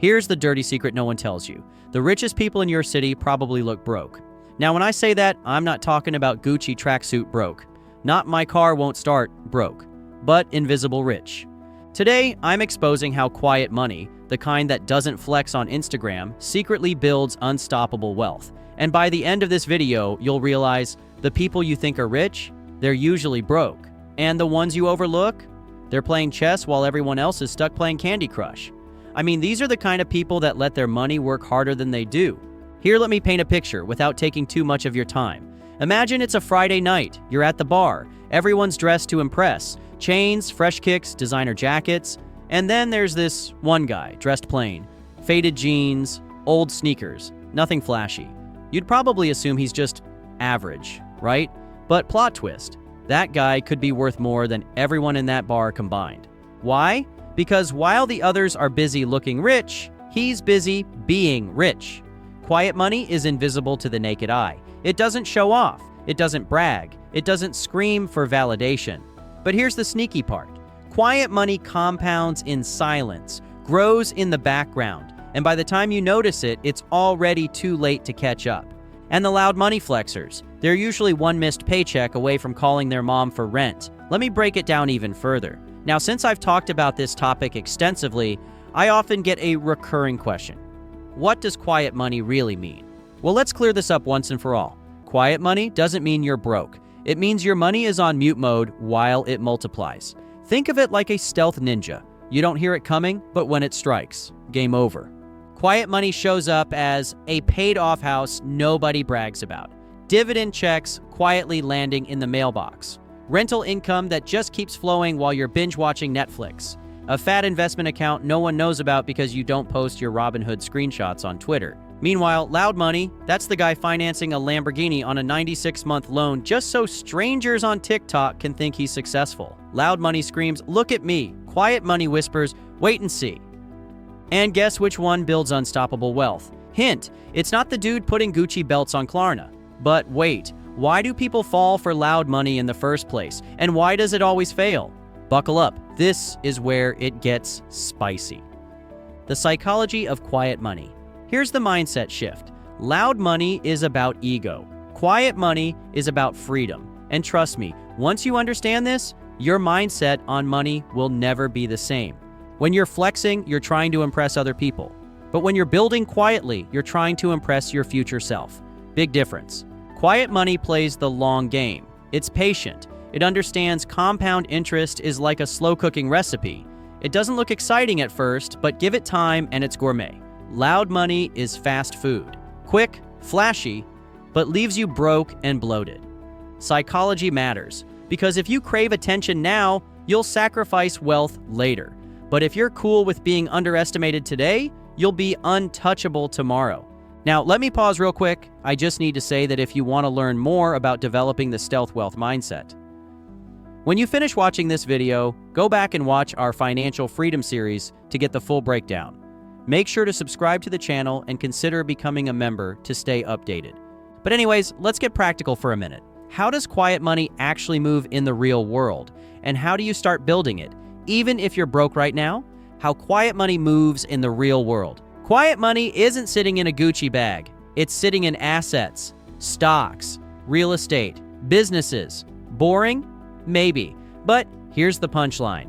Here's the dirty secret no one tells you. The richest people in your city probably look broke. Now, when I say that, I'm not talking about Gucci tracksuit broke. Not my car won't start broke, but invisible rich. Today, I'm exposing how quiet money, the kind that doesn't flex on Instagram, secretly builds unstoppable wealth. And by the end of this video, you'll realize the people you think are rich, they're usually broke. And the ones you overlook, they're playing chess while everyone else is stuck playing Candy Crush. I mean, these are the kind of people that let their money work harder than they do. Here, let me paint a picture without taking too much of your time. Imagine it's a Friday night, you're at the bar, everyone's dressed to impress, chains, fresh kicks, designer jackets, and then there's this one guy, dressed plain, faded jeans, old sneakers, nothing flashy. You'd probably assume he's just average, right? But plot twist, that guy could be worth more than everyone in that bar combined. Why? Because while the others are busy looking rich, he's busy being rich. Quiet money is invisible to the naked eye. It doesn't show off. It doesn't brag. It doesn't scream for validation. But here's the sneaky part. Quiet money compounds in silence, grows in the background, and by the time you notice it, it's already too late to catch up. And the loud money flexers, they're usually one missed paycheck away from calling their mom for rent. Let me break it down even further. Now, since I've talked about this topic extensively, I often get a recurring question. What does quiet money really mean? Well, let's clear this up once and for all. Quiet money doesn't mean you're broke. It means your money is on mute mode while it multiplies. Think of it like a stealth ninja. You don't hear it coming, but when it strikes, game over. Quiet money shows up as a paid-off house nobody brags about. Dividend checks quietly landing in the mailbox. Rental income that just keeps flowing while you're binge-watching Netflix. A fat investment account no one knows about because you don't post your Robinhood screenshots on Twitter. Meanwhile, loud money, that's the guy financing a Lamborghini on a 96-month loan just so strangers on TikTok can think he's successful. Loud money screams, "Look at me." Quiet money whispers, "Wait and see." And guess which one builds unstoppable wealth? Hint, it's not the dude putting Gucci belts on Klarna. But wait, why do people fall for loud money in the first place? And why does it always fail? Buckle up, this is where it gets spicy. The psychology of quiet money. Here's the mindset shift. Loud money is about ego. Quiet money is about freedom. And trust me, once you understand this, your mindset on money will never be the same. When you're flexing, you're trying to impress other people. But when you're building quietly, you're trying to impress your future self. Big difference. Quiet money plays the long game. It's patient. It understands compound interest is like a slow-cooking recipe. It doesn't look exciting at first, but give it time and it's gourmet. Loud money is fast food. Quick, flashy, but leaves you broke and bloated. Psychology matters, because if you crave attention now, you'll sacrifice wealth later. But if you're cool with being underestimated today, you'll be untouchable tomorrow. Now, let me pause real quick. I just need to say that if you want to learn more about developing the stealth wealth mindset, when you finish watching this video, go back and watch our Financial Freedom series to get the full breakdown. Make sure to subscribe to the channel and consider becoming a member to stay updated. But anyways, let's get practical for a minute. How does quiet money actually move in the real world? And how do you start building it? Even if you're broke right now, how quiet money moves in the real world. Quiet money isn't sitting in a Gucci bag. It's sitting in assets, stocks, real estate, businesses. Boring? Maybe. But here's the punchline.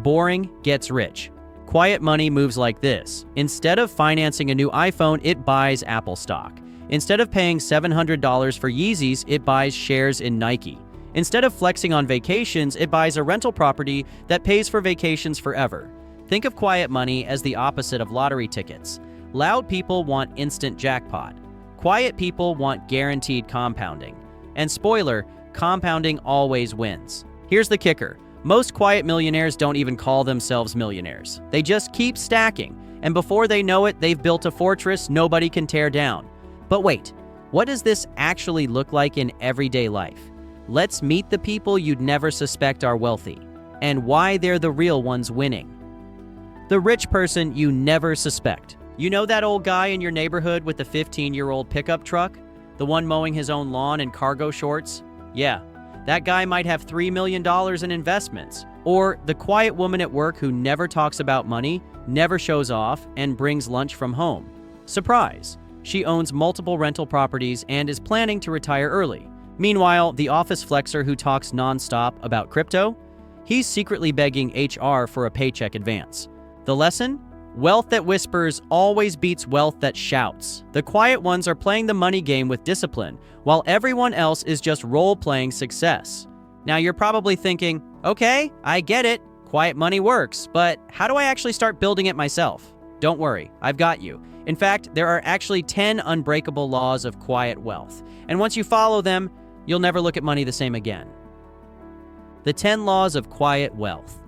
Boring gets rich. Quiet money moves like this. Instead of financing a new iPhone, it buys Apple stock. Instead of paying $700 for Yeezys, it buys shares in Nike. Instead of flexing on vacations, it buys a rental property that pays for vacations forever. Think of quiet money as the opposite of lottery tickets. Loud people want instant jackpot. Quiet people want guaranteed compounding. And spoiler, compounding always wins. Here's the kicker. Most quiet millionaires don't even call themselves millionaires. They just keep stacking, and before they know it, they've built a fortress nobody can tear down. But wait, what does this actually look like in everyday life? Let's meet the people you'd never suspect are wealthy, and why they're the real ones winning. The rich person you never suspect. You know that old guy in your neighborhood with the 15-year-old pickup truck? The one mowing his own lawn in cargo shorts? Yeah. That guy might have $3 million in investments. Or the quiet woman at work who never talks about money, never shows off, and brings lunch from home. Surprise! She owns multiple rental properties and is planning to retire early. Meanwhile, the office flexer who talks nonstop about crypto, he's secretly begging HR for a paycheck advance. The lesson? Wealth that whispers always beats wealth that shouts. The quiet ones are playing the money game with discipline, while everyone else is just role-playing success. Now you're probably thinking, okay, I get it, quiet money works, but how do I actually start building it myself? Don't worry, I've got you. In fact, there are actually 10 unbreakable laws of quiet wealth, and once you follow them, you'll never look at money the same again. The 10 laws of quiet wealth.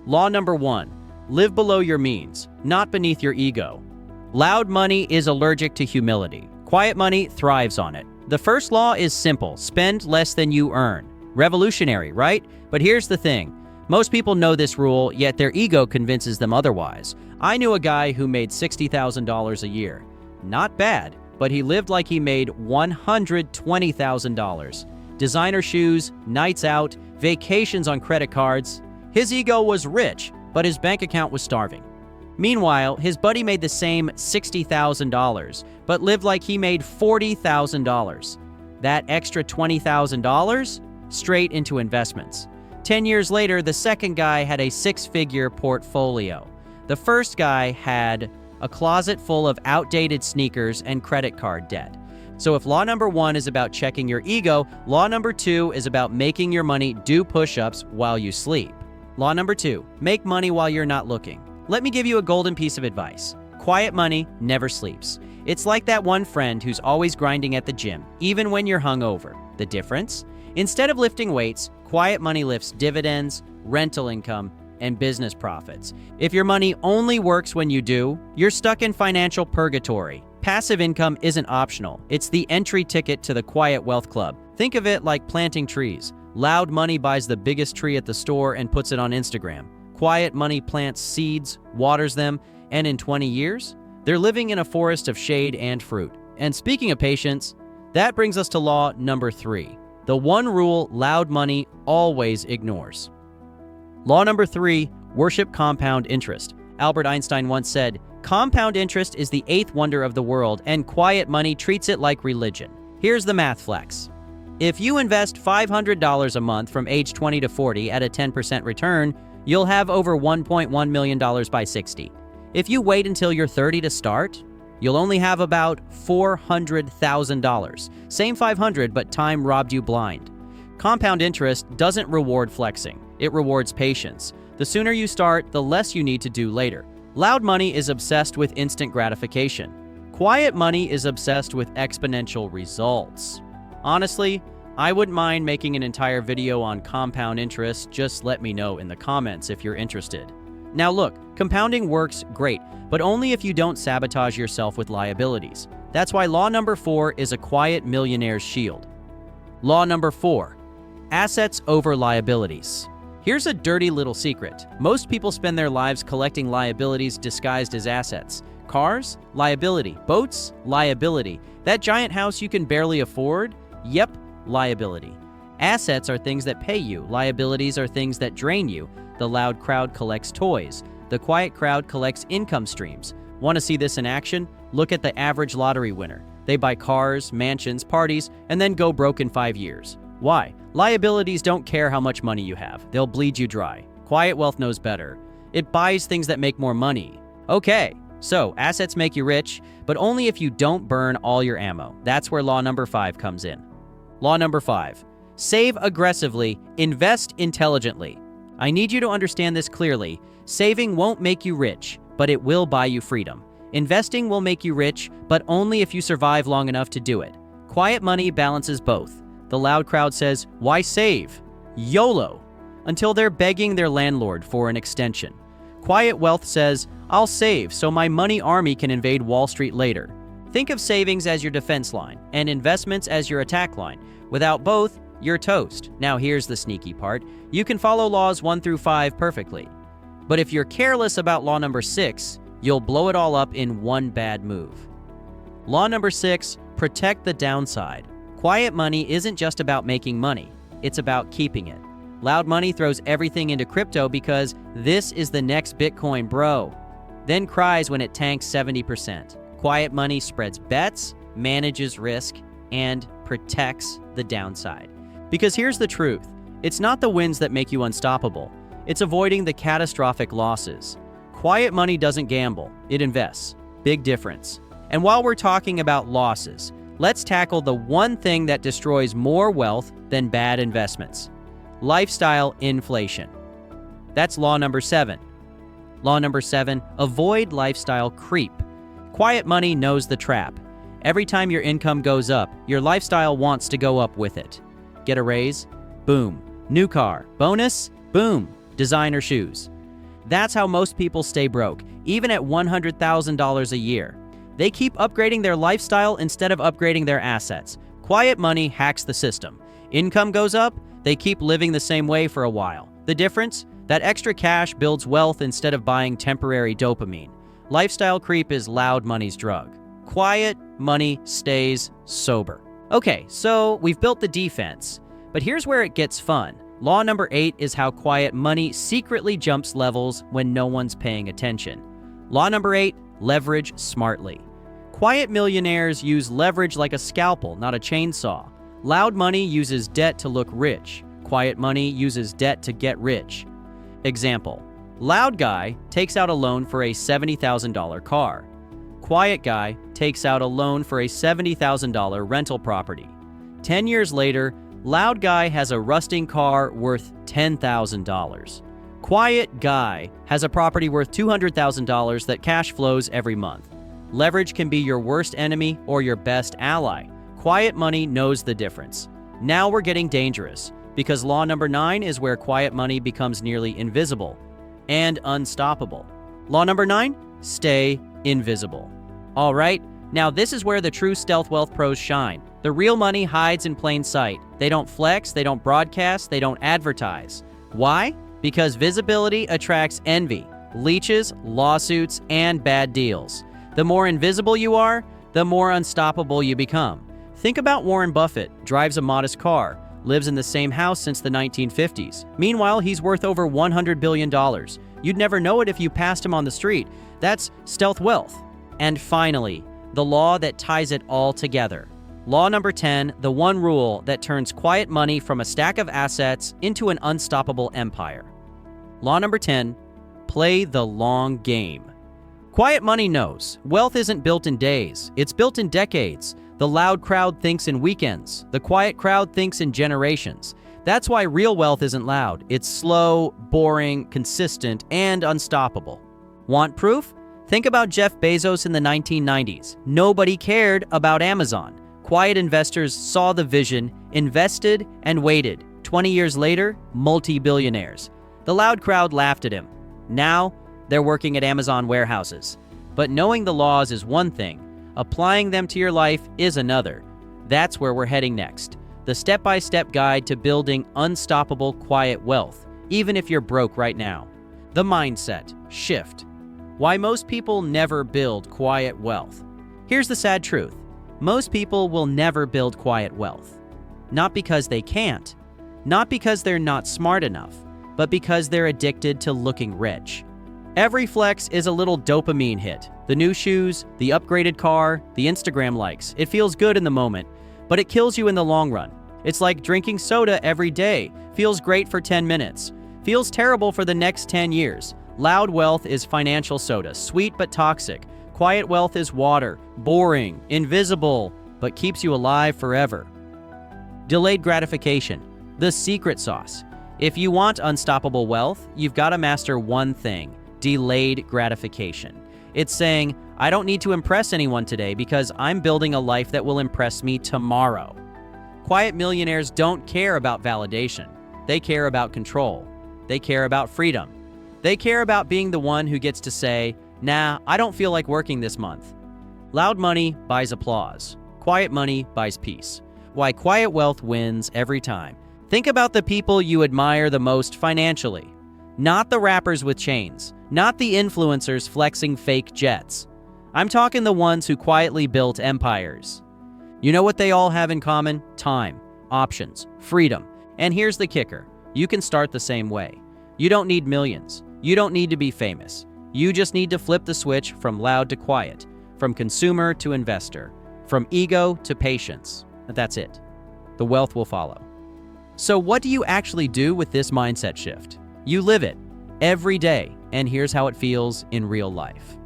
Law number 1. Live below your means, not beneath your ego. Loud money is allergic to humility. Quiet money thrives on it. The first law is simple: spend less than you earn. Revolutionary, right? But here's the thing. Most people know this rule, yet their ego convinces them otherwise. I knew a guy who made $60,000 a year. Not bad, but he lived like he made $120,000. Designer shoes, nights out, vacations on credit cards. His ego was rich, but his bank account was starving. Meanwhile, his buddy made the same $60,000, but lived like he made $40,000. That extra $20,000? Straight into investments. 10 years later, the second guy had a six-figure portfolio. The first guy had a closet full of outdated sneakers and credit card debt. So if law number 1 is about checking your ego, law number 2 is about making your money do push-ups while you sleep. Law number 2, make money while you're not looking. Let me give you a golden piece of advice. Quiet money never sleeps. It's like that one friend who's always grinding at the gym, even when you're hungover. The difference? Instead of lifting weights, quiet money lifts dividends, rental income, and business profits. If your money only works when you do, you're stuck in financial purgatory. Passive income isn't optional. It's the entry ticket to the Quiet Wealth Club. Think of it like planting trees. Loud money buys the biggest tree at the store and puts it on Instagram. Quiet money plants seeds, waters them, and in 20 years, they're living in a forest of shade and fruit. And speaking of patience, that brings us to law number 3, the one rule loud money always ignores. Law number 3, worship compound interest. Albert Einstein once said, "Compound interest is the 8th wonder of the world, and quiet money treats it like religion." Here's the math flex. If you invest $500 a month from age 20 to 40 at a 10% return, you'll have over $1.1 million by 60. If you wait until you're 30 to start, you'll only have about $400,000. Same 500, but time robbed you blind. Compound interest doesn't reward flexing. It rewards patience. The sooner you start, the less you need to do later. Loud money is obsessed with instant gratification. Quiet money is obsessed with exponential results. Honestly, I wouldn't mind making an entire video on compound interest. Just let me know in the comments if you're interested. Now look, compounding works great, but only if you don't sabotage yourself with liabilities. That's why law number 4 is a quiet millionaire's shield. Law number 4, assets over liabilities. Here's a dirty little secret. Most people spend their lives collecting liabilities disguised as assets. Cars? Liability. Boats? Liability. That giant house you can barely afford? Yep, liability. Assets are things that pay you. Liabilities are things that drain you. The loud crowd collects toys. The quiet crowd collects income streams. Want to see this in action? Look at the average lottery winner. They buy cars, mansions, parties, and then go broke in 5 years. Why? Liabilities don't care how much money you have. They'll bleed you dry. Quiet wealth knows better. It buys things that make more money. Okay, so assets make you rich, but only if you don't burn all your ammo. That's where law number 5 comes in. Law number 5, save aggressively, invest intelligently. I need you to understand this clearly. Saving won't make you rich, but it will buy you freedom. Investing will make you rich, but only if you survive long enough to do it. Quiet money balances both. The loud crowd says, "Why save? YOLO," until they're begging their landlord for an extension. Quiet wealth says, "I'll save so my money army can invade Wall Street later." Think of savings as your defense line and investments as your attack line. Without both, you're toast. Now here's the sneaky part. You can follow laws 1 through 5 perfectly. But if you're careless about law number 6, you'll blow it all up in one bad move. Law number 6, protect the downside. Quiet money isn't just about making money. It's about keeping it. Loud money throws everything into crypto because this is the next Bitcoin, bro. Then cries when it tanks 70%. Quiet money spreads bets, manages risk, and protects the downside. Because here's the truth. It's not the wins that make you unstoppable. It's avoiding the catastrophic losses. Quiet money doesn't gamble. It invests. Big difference. And while we're talking about losses, let's tackle the one thing that destroys more wealth than bad investments. Lifestyle inflation. That's law number 7. Law number 7, avoid lifestyle creep. Quiet money knows the trap. Every time your income goes up, your lifestyle wants to go up with it. Get a raise? Boom. New car. Bonus? Boom. Designer shoes. That's how most people stay broke, even at $100,000 a year. They keep upgrading their lifestyle instead of upgrading their assets. Quiet money hacks the system. Income goes up, they keep living the same way for a while. The difference? That extra cash builds wealth instead of buying temporary dopamine. Lifestyle creep is loud money's drug. Quiet money stays sober. Okay, so we've built the defense, but here's where it gets fun. Law number 8 is how quiet money secretly jumps levels when no one's paying attention. Law number 8, leverage smartly. Quiet millionaires use leverage like a scalpel, not a chainsaw. Loud money uses debt to look rich. Quiet money uses debt to get rich. Example, loud guy takes out a loan for a $70,000 car. Quiet guy takes out a loan for a $70,000 rental property. 10 years later, loud guy has a rusting car worth $10,000. Quiet guy has a property worth $200,000 that cash flows every month. Leverage can be your worst enemy or your best ally. Quiet money knows the difference. Now we're getting dangerous, because law number 9 is where quiet money becomes nearly invisible and unstoppable. Law number 9, stay invisible. All right, now this is where the true stealth wealth pros shine. The real money hides in plain sight. They don't flex, they don't broadcast, they don't advertise. Why? Because visibility attracts envy, leeches, lawsuits, and bad deals. The more invisible you are, the more unstoppable you become. Think about Warren Buffett, drives a modest car, lives in the same house since the 1950s. Meanwhile, he's worth over $100 billion. You'd never know it if you passed him on the street. That's stealth wealth. And finally, the law that ties it all together. Law number 10, the one rule that turns quiet money from a stack of assets into an unstoppable empire. Law number 10, play the long game. Quiet money knows wealth isn't built in days, it's built in decades. The loud crowd thinks in weekends. The quiet crowd thinks in generations. That's why real wealth isn't loud. It's slow, boring, consistent, and unstoppable. Want proof? Think about Jeff Bezos in the 1990s. Nobody cared about Amazon. Quiet investors saw the vision, invested, and waited. 20 years later, multi-billionaires. The loud crowd laughed at him. Now, they're working at Amazon warehouses. But knowing the laws is one thing. Applying them to your life is another. That's where we're heading next. The step-by-step guide to building unstoppable quiet wealth, even if you're broke right now. The mindset shift. Why most people never build quiet wealth. Here's the sad truth. Most people will never build quiet wealth. Not because they can't, not because they're not smart enough, but because they're addicted to looking rich. Every flex is a little dopamine hit. The new shoes, the upgraded car, the Instagram likes. It feels good in the moment, but it kills you in the long run. It's like drinking soda every day. Feels great for 10 minutes. Feels terrible for the next 10 years. Loud wealth is financial soda, sweet but toxic. Quiet wealth is water, boring, invisible, but keeps you alive forever. Delayed gratification, the secret sauce. If you want unstoppable wealth, you've got to master one thing. Delayed gratification. It's saying, I don't need to impress anyone today because I'm building a life that will impress me tomorrow. Quiet millionaires don't care about validation. They care about control. They care about freedom. They care about being the one who gets to say, nah, I don't feel like working this month. Loud money buys applause. Quiet money buys peace. Why quiet wealth wins every time. Think about the people you admire the most financially. Not the rappers with chains. Not the influencers flexing fake jets. I'm talking the ones who quietly built empires. You know what they all have in common? Time, options, freedom. And here's the kicker. You can start the same way. You don't need millions. You don't need to be famous. You just need to flip the switch from loud to quiet, from consumer to investor, from ego to patience. That's it. The wealth will follow. So what do you actually do with this mindset shift? You live it every day, and here's how it feels in real life.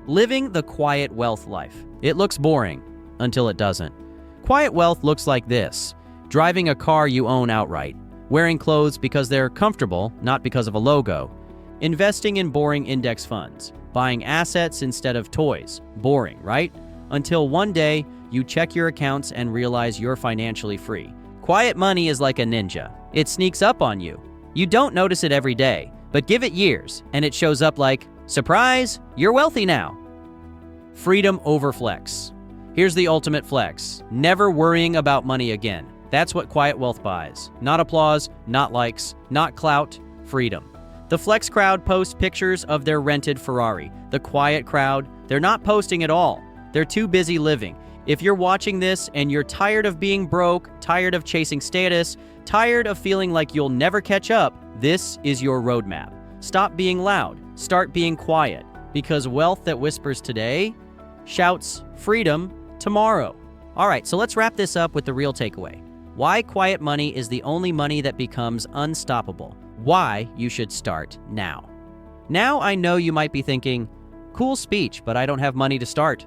Living the quiet wealth life. It looks boring until it doesn't. Quiet wealth looks like this: driving a car you own outright, wearing clothes because they're comfortable, not because of a logo, investing in boring index funds, buying assets instead of toys. Boring, right? Until one day, you check your accounts and realize you're financially free. Quiet money is like a ninja. It sneaks up on you. You don't notice it every day, but give it years, and it shows up like, surprise, you're wealthy now. Freedom over flex. Here's the ultimate flex: never worrying about money again. That's what quiet wealth buys. Not applause, not likes, not clout, freedom. The flex crowd posts pictures of their rented Ferrari. The quiet crowd, they're not posting at all. They're too busy living. If you're watching this and you're tired of being broke, tired of chasing status, tired of feeling like you'll never catch up, this is your roadmap. Stop being loud. Start being quiet. Because wealth that whispers today shouts freedom tomorrow. All right, so let's wrap this up with the real takeaway. Why quiet money is the only money that becomes unstoppable. Why you should start now. Now I know you might be thinking, cool speech, but I don't have money to start.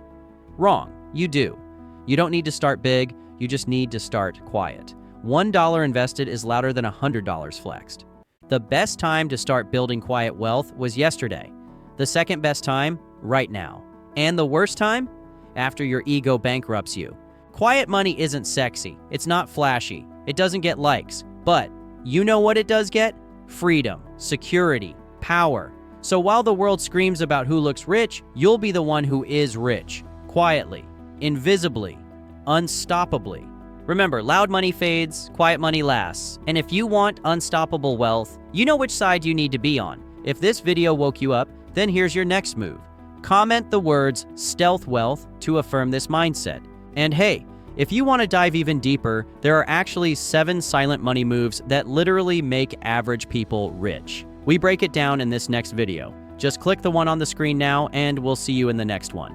Wrong, you do. You don't need to start big, you just need to start quiet. $1 invested is louder than $100 flexed. The best time to start building quiet wealth was yesterday. The second best time, right now. And the worst time? After your ego bankrupts you. Quiet money isn't sexy. It's not flashy. It doesn't get likes. But you know what it does get? Freedom, security, power. So while the world screams about who looks rich, you'll be the one who is rich. Quietly, invisibly, unstoppably. Remember, loud money fades, quiet money lasts. And if you want unstoppable wealth, you know which side you need to be on. If this video woke you up, then here's your next move. Comment the words stealth wealth to affirm this mindset. And hey, if you want to dive even deeper, there are actually 7 silent money moves that literally make average people rich. We break it down in this next video. Just click the one on the screen now, and we'll see you in the next one.